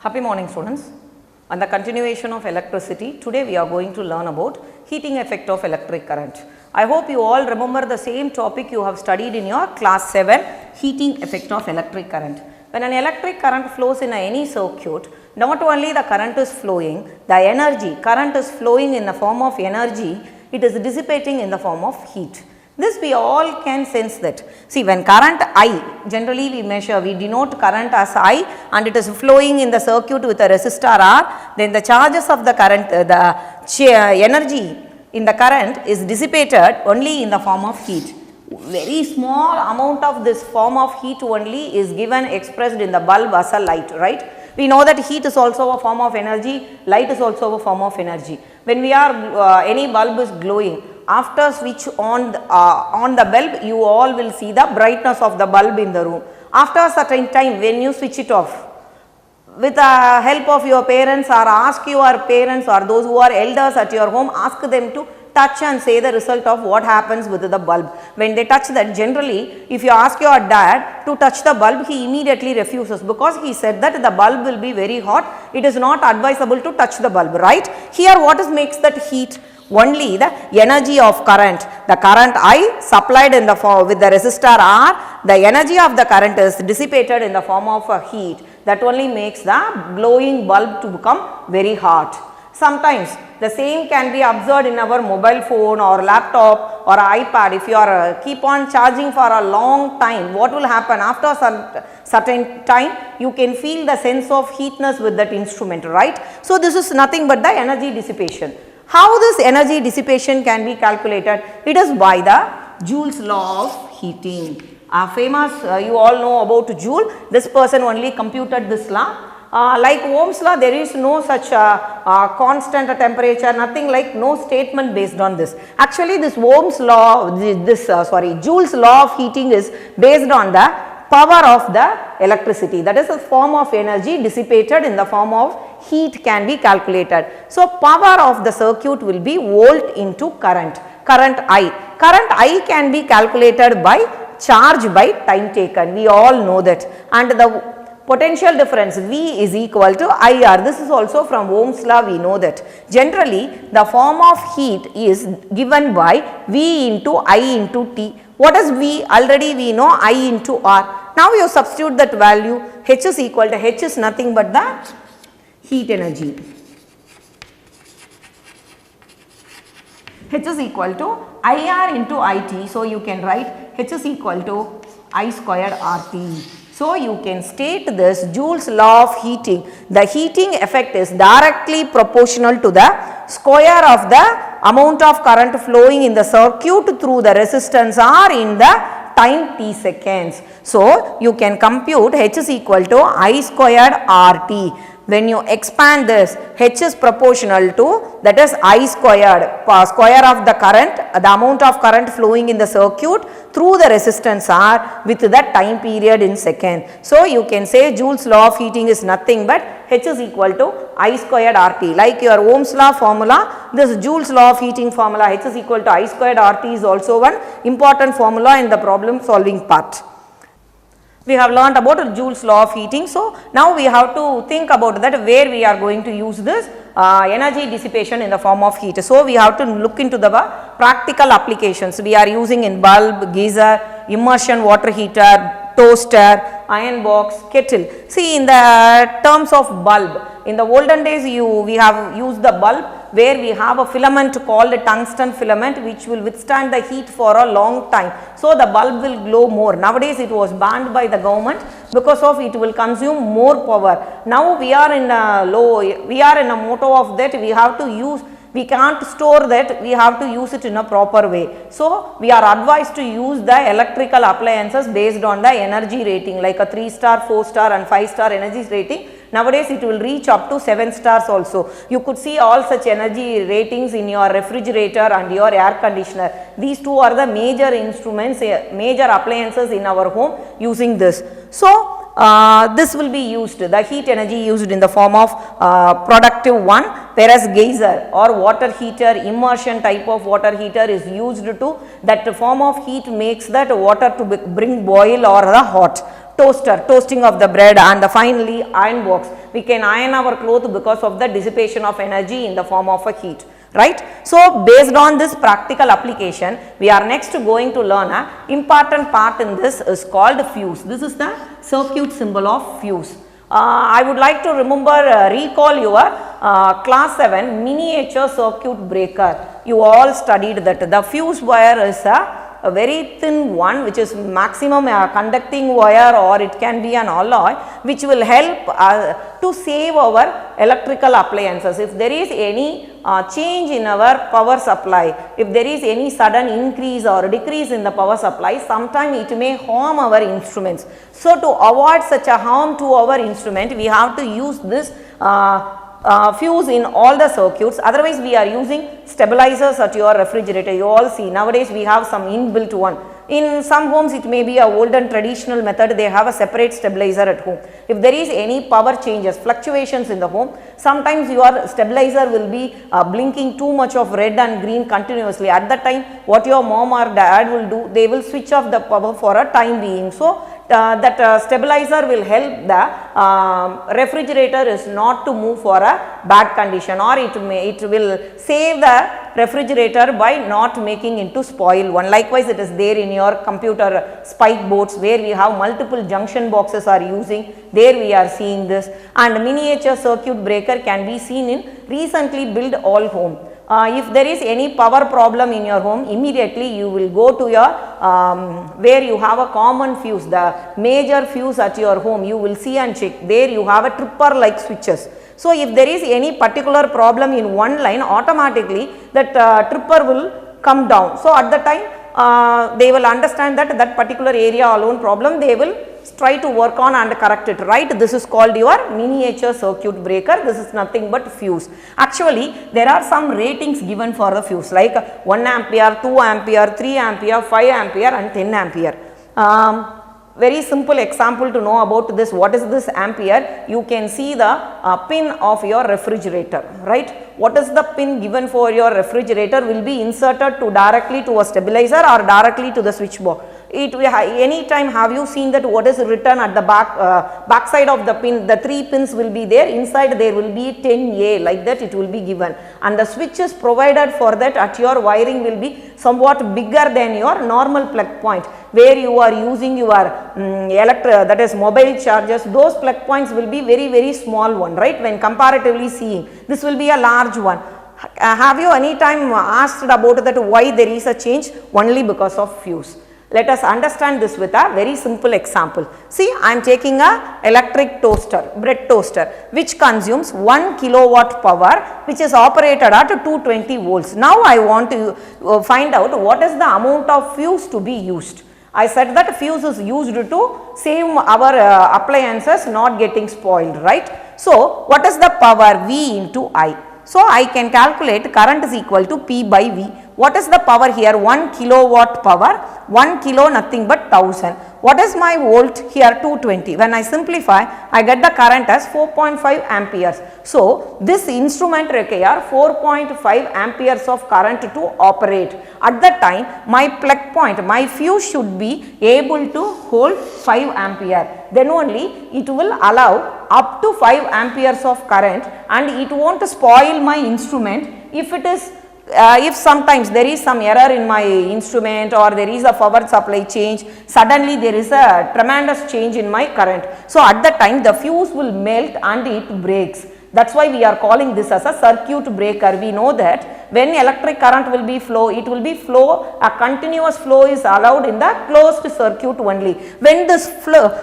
Happy morning students. On the continuation of electricity, today we are going to learn about heating effect of electric current. I hope you all remember the same topic you have studied in your class 7, heating effect of electric current. When an electric current flows in any circuit, not only the current is flowing, the energy, current is flowing in the form of energy, it is dissipating in the form of heat. This we all can sense that. See, when current I, generally we measure, we denote current as I and it is flowing in the circuit with a resistor R, then the charges of the current, energy in the current is dissipated only in the form of heat. Very small amount of this form of heat only is given expressed in the bulb as a light, right. We know that heat is also a form of energy, light is also a form of energy. When we are, any bulb is glowing, after switch on the bulb, you all will see the brightness of the bulb in the room. After a certain time, when you switch it off, with the help of your parents or ask your parents or those who are elders at your home, ask them to touch and say the result of what happens with the bulb. When they touch that, generally if you ask your dad to touch the bulb, he immediately refuses because he said that the bulb will be very hot, it is not advisable to touch the bulb, right. Here what makes that heat? Only the energy of current, the current I supplied in the form with the resistor R, the energy of the current is dissipated in the form of a heat, that only makes the glowing bulb to become very hot. Sometimes the same can be observed in our mobile phone or laptop or iPad. If you are keep on charging for a long time, what will happen? After a certain time, you can feel the sense of heatness with that instrument, right. So, this is nothing but the energy dissipation. How this energy dissipation can be calculated? It is by the Joule's law of heating. Famous, you all know about Joule. This person only computed this law. Like Ohm's law, there is no such constant temperature, nothing like, no statement based on this. Actually, this Ohm's law, Joule's law of heating is based on the power of the electricity, that is a form of energy dissipated in the form of heat can be calculated. So, power of the circuit will be volt into current, current I. Current I can be calculated by charge by time taken, we all know that, and the potential difference V is equal to IR. This is also from Ohm's law, we know that. Generally, the form of heat is given by V into I into T. What is V? Already we know I into R. Now, you substitute that value, H is equal to, H is nothing but the heat energy. H is equal to IR into IT. So, you can write H is equal to I squared RT. So, you can state this Joule's law of heating. The heating effect is directly proportional to the square of the amount of current flowing in the circuit through the resistance R in the time t seconds. So, you can compute H is equal to I squared RT. When you expand this, H is proportional to, that is I squared, square of the current, the amount of current flowing in the circuit through the resistance R with the time period in second. So, you can say Joule's law of heating is nothing but H is equal to I squared RT. Like your Ohm's law formula, this Joule's law of heating formula H is equal to I squared RT is also one important formula in the problem solving part. We have learned about Joule's law of heating. So, now we have to think about that where we are going to use this energy dissipation in the form of heat. So, we have to look into the practical applications we are using in bulb, geyser, immersion water heater, toaster, iron box, kettle. See, in the terms of bulb, in the olden days we have used the bulb where we have a filament called a tungsten filament which will withstand the heat for a long time. So, the bulb will glow more. Nowadays, it was banned by the government because of it will consume more power. Now, we are in a motto of that we have to use, we can't store that, we have to use it in a proper way. So, we are advised to use the electrical appliances based on the energy rating like a 3-star, 4-star and 5-star energy rating. Nowadays, it will reach up to 7 stars also. You could see all such energy ratings in your refrigerator and your air conditioner. These two are the major instruments, major appliances in our home using this. So, this will be used, the heat energy used in the form of productive one, whereas geyser or water heater, immersion type of water heater is used to, that form of heat makes that water to bring boil or the hot. Toaster, toasting of the bread, and finally iron box. We can iron our clothes because of the dissipation of energy in the form of a heat, right. So, based on this practical application, we are next going to learn a important part in this is called fuse. This is the circuit symbol of fuse. I would like to recall your class 7 miniature circuit breaker. You all studied that the fuse wire is a very thin one, which is maximum conducting wire, or it can be an alloy, which will help to save our electrical appliances. If there is any change in our power supply, if there is any sudden increase or decrease in the power supply, sometimes it may harm our instruments. So, to avoid such a harm to our instrument, we have to use this fuse in all the circuits. Otherwise, we are using stabilizers at your refrigerator. You all see nowadays we have some inbuilt one. In some homes it may be a old and traditional method, they have a separate stabilizer at home. If there is any power changes, fluctuations in the home, sometimes your stabilizer will be blinking too much of red and green continuously. At that time, what your mom or dad will do, they will switch off the power for a time being. So, that stabilizer will help the refrigerator is not to move for a bad condition, or it will save the refrigerator by not making into spoil one. Likewise, it is there in your computer spike boards where we have multiple junction boxes are using, there we are seeing this, and miniature circuit breaker can be seen in recently built all home. If there is any power problem in your home, immediately you will go to your where you have a common fuse, the major fuse at your home, you will see and check. There you have a tripper like switches. So, if there is any particular problem in one line, automatically that tripper will come down. So, at the time they will understand that that particular area alone problem, they will try to work on and correct it, right. This is called your miniature circuit breaker. This is nothing but fuse. Actually, there are some ratings given for the fuse like 1 ampere, 2 ampere, 3 ampere, 5 ampere and 10 ampere. Very simple example to know about this. What is this ampere? You can see the pin of your refrigerator, right. What is the pin given for your refrigerator will be inserted to directly to a stabilizer or directly to the switch box. It will any time have you seen that what is written at the back side of the pin, the 3 pins will be there, inside there will be 10A, like that it will be given, and the switches provided for that at your wiring will be somewhat bigger than your normal plug point, where you are using your that is mobile chargers. Those plug points will be very small one, right, when comparatively seeing. This will be a large one. Have you any time asked about that why there is a change? Only because of fuse. Let us understand this with a very simple example. See, I am taking a electric toaster, bread toaster, which consumes 1 kilowatt power, which is operated at 220 volts. Now, I want to find out what is the amount of fuse to be used. I said that fuse is used to save our appliances not getting spoiled, right. So, what is the power? V into I. So, I can calculate current is equal to P by V. What is the power here? 1 kilowatt power, 1 kilo nothing but 1000. What is my volt here? 220. When I simplify, I get the current as 4.5 amperes. So, this instrument require 4.5 amperes of current to operate. At that time, my plug point, my fuse should be able to hold 5 ampere. Then only it will allow up to 5 amperes of current, and it won't spoil my instrument if it is if sometimes there is some error in my instrument, or there is a power supply change, suddenly there is a tremendous change in my current. So, at that time the fuse will melt and it breaks. That is why we are calling this as a circuit breaker. We know that when electric current will be flow, it will be flow, a continuous flow is allowed in the closed circuit only. When this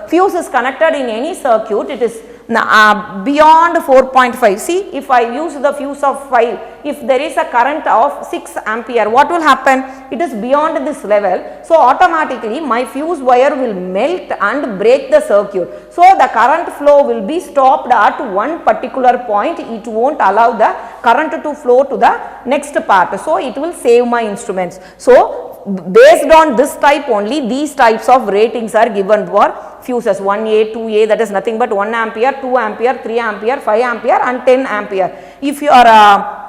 fuse is connected in any circuit, it is beyond 4.5. See, if I use the fuse of 5, if there is a current of 6 ampere, what will happen? It is beyond this level. So, automatically my fuse wire will melt and break the circuit. So, the current flow will be stopped at one particular point. It won't allow the current to flow to the next part. So, it will save my instruments. So, based on this type only, these types of ratings are given for fuses 1A, 2A, that is nothing but 1 ampere, 2 ampere, 3 ampere, 5 ampere and 10 ampere. If you are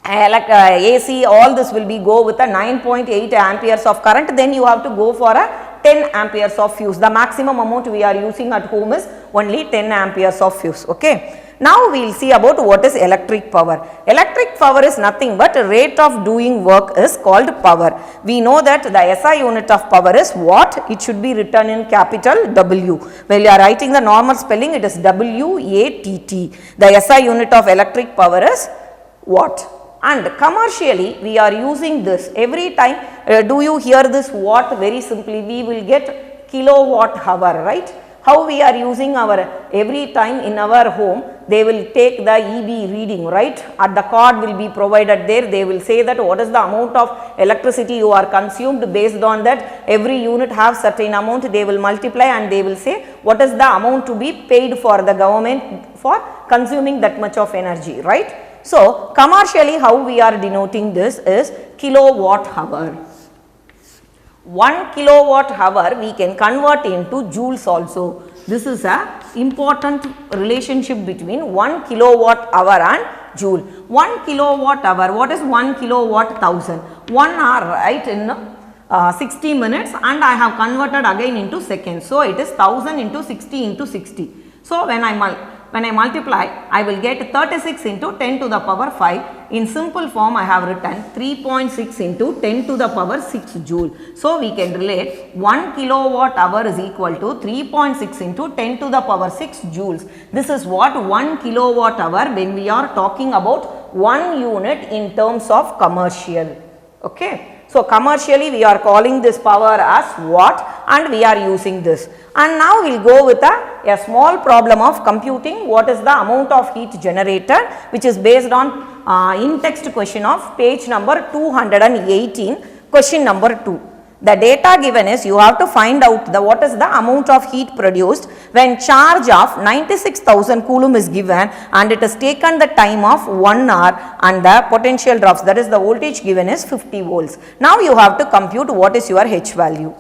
like AC, all this will be go with a 9.8 amperes of current, then you have to go for a 10 amperes of fuse. The maximum amount we are using at home is only 10 amperes of fuse. Okay. Now we will see about what is electric power. Electric power is nothing but rate of doing work is called power. We know that the SI unit of power is watt. It should be written in capital W. When you are writing the normal spelling, it is W-A-T-T. The SI unit of electric power is watt. And commercially we are using this every time. Do you hear this watt? Very simply we will get kilowatt hour, right? How we are using our every time in our home, they will take the EB reading, right? At the card will be provided there. They will say that what is the amount of electricity you are consumed. Based on that, every unit have certain amount. They will multiply and they will say what is the amount to be paid for the government for consuming that much of energy, right? So commercially how we are denoting this is kilowatt hour. 1 kilowatt hour we can convert into joules also. This is a important relationship between 1 kilowatt hour and joule. 1 kilowatt hour, what is 1 kilowatt? 1000. 1 hour, right, in 60 minutes, and I have converted again into seconds. So it is 1000 into 60 into 60. So when I multiply, I will get 36 into 10 to the power 5. In simple form, I have written 3.6 into 10 to the power 6 joule. So we can relate 1 kilowatt hour is equal to 3.6 into 10 to the power 6 joules. This is what 1 kilowatt hour when we are talking about 1 unit in terms of commercial. Okay. So commercially we are calling this power as watt and we are using this. And now we will go with a small problem of computing what is the amount of heat generated, which is based on in-text question of page number 218, question number 2. The data given is you have to find out what is the amount of heat produced when charge of 96,000 coulomb is given and it has taken the time of 1 hour and the potential drops, that is the voltage given is 50 volts. Now you have to compute what is your H value.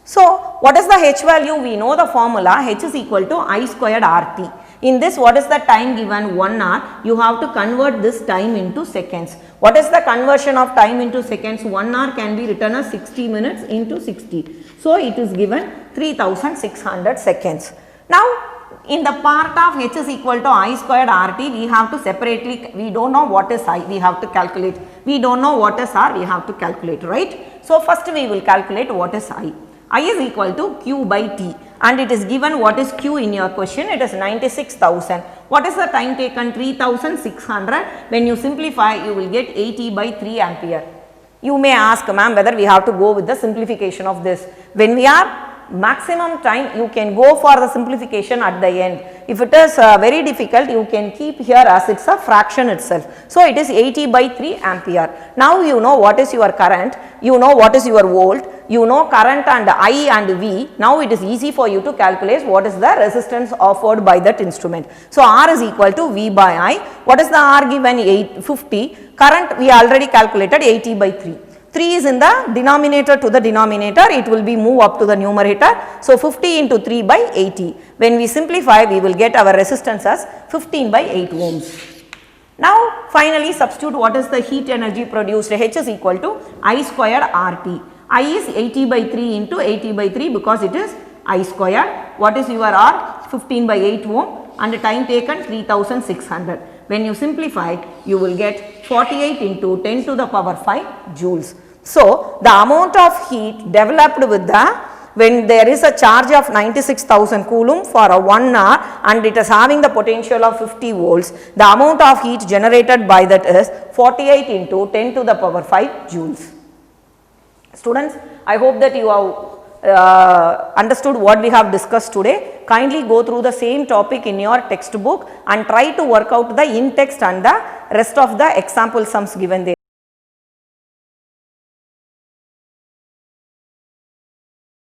So what is the H value? We know the formula, H is equal to I squared RT. In this, what is the time given? 1 hour. You have to convert this time into seconds. What is the conversion of time into seconds? 1 hour can be written as 60 minutes into 60. So it is given 3600 seconds. Now in the part of H is equal to I squared RT, we have to separately, we don't know what is I, we have to calculate. We don't know what is R, we have to calculate, right? So first we will calculate what is I. I is equal to Q by T, and it is given what is Q in your question, it is 96,000. What is the time taken? 3600. When you simplify, you will get 80 by 3 ampere. You may ask, ma'am, whether we have to go with the simplification of this. When we are maximum time, you can go for the simplification at the end. If it is very difficult, you can keep here as it's a fraction itself. So it is 80 by 3 ampere. Now you know what is your current, you know what is your volt, you know current and I and V. Now it is easy for you to calculate what is the resistance offered by that instrument. So R is equal to V by I. What is the R given? 850. Current we already calculated 80 by 3. 3 is in the denominator to the denominator, it will be move up to the numerator. So 50 into 3 by 80. When we simplify, we will get our resistance as 15 by 8 ohms. Now finally substitute what is the heat energy produced. H is equal to I squared RT. I is 80 by 3 into 80 by 3 because it is I squared. What is your R? 15 by 8 ohm and the time taken 3600. When you simplify, you will get 48 into 10 to the power 5 joules. So the amount of heat developed with when there is a charge of 96,000 coulomb for a 1 hour and it is having the potential of 50 volts, the amount of heat generated by that is 48 into 10 to the power 5 joules. Students, I hope that you have understood what we have discussed today. Kindly go through the same topic in your textbook and try to work out the in-text and the rest of the example sums given there.